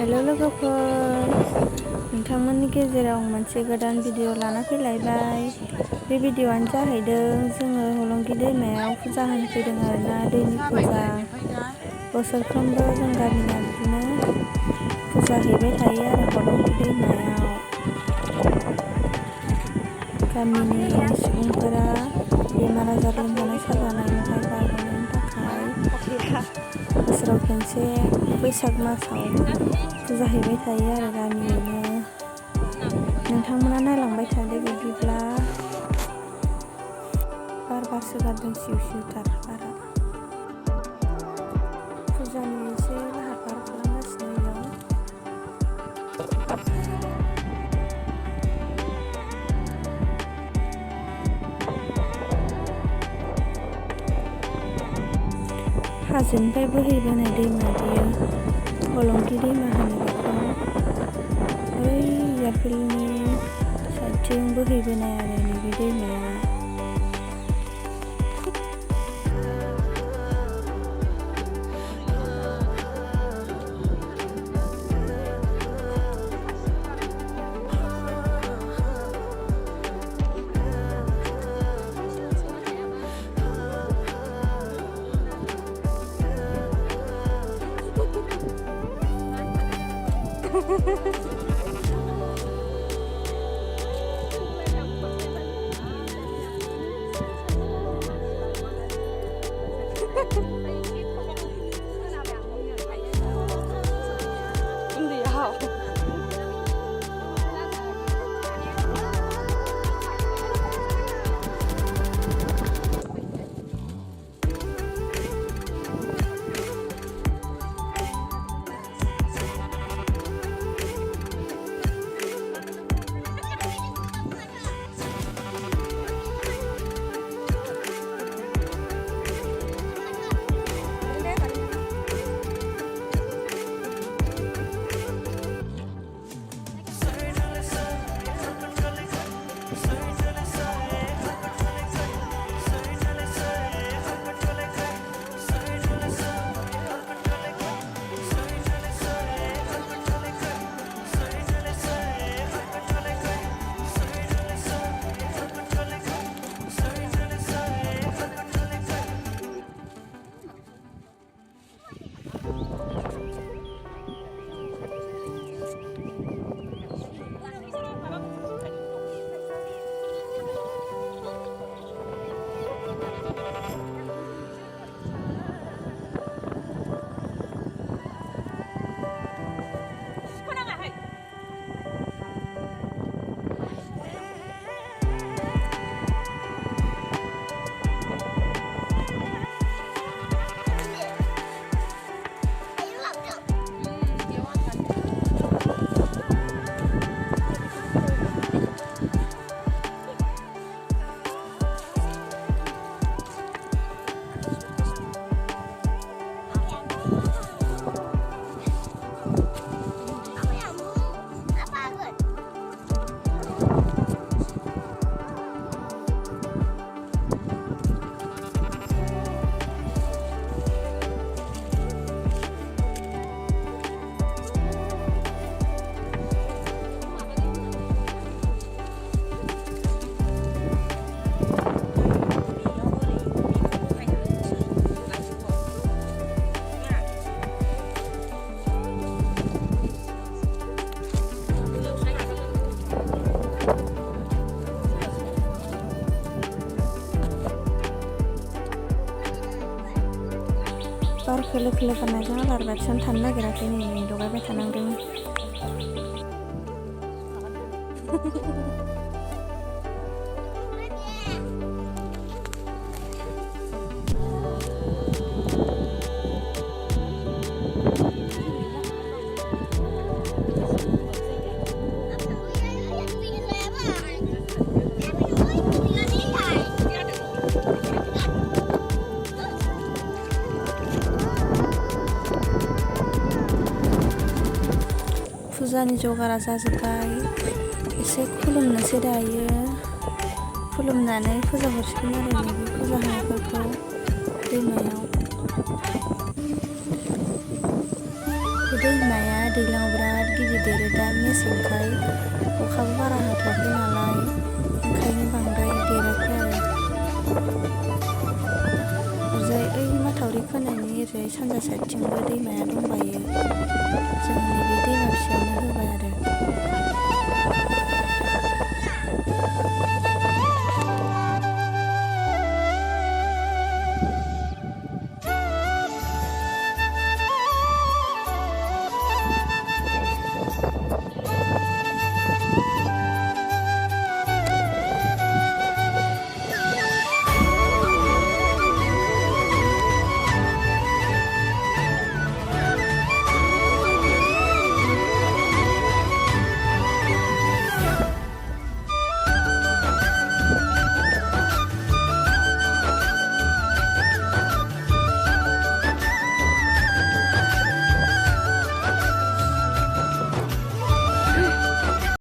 हेल' लोगोफोर, नोंथांमोननि गेजेराव मोनसे गोदान भिडिअ लाना फैलायबाय। बे भिडिअआनो जाहैदों जोङो हलंगि दैमायाव फुजा होनो फैदों आरोना, दैनि फुजा। बोसोरफ्रोमबो जों गामिना बिदिनो फुजा हैबाय थायो आरो हलंगि दैमायाव। गामिनि सुबुंफोरा बेमार आजार लोमजानाय साजानायनिफ्राय बारग'नायनि थाखाय बोसोराव खनसे बैसाग मासाव फुजा हैबाय थायो आरो गामियैनो। नोंथांमोना नायलांबाय थादो। बिदिब्ला बार बारसो गारदों, सिउ सिउथार बारा। फुजानि एसे लाहार फाहार खालामगासिनो बेयाव। हाजोनिफ्राय बोहैबोनाय दैमा बियो, हलंगि दैमा होनो बेखौ। ओइ एयारफिल्डनि साइडथिं बोहैबोनाय आरो नैबे दैमाया। बार खोलो खोलो बारनायजों आलार बाथियानो थानो नागिराखै, नै लगायबाय थानांदों। फुजानि जगारा जाजोब्बाय, एसे खुलुमनोसै दायो। खुलुमनानै फुजा हरसिगोन आरो नैबे फुजा होनायफोरखौ दैमायाव। बे दैमाया दैमाया दैज्लाङाव बिराद गिदिर देरो, दा मेसेंखाय अखाबो बारा हाथ'वाखै नालाय ओंखायनो बांद्राय देराखै आरो। ओरैजाय ओइ माथावरि खोनायनि ओरैजाय सानजा साइडथिंबो दैमाया दंबायो।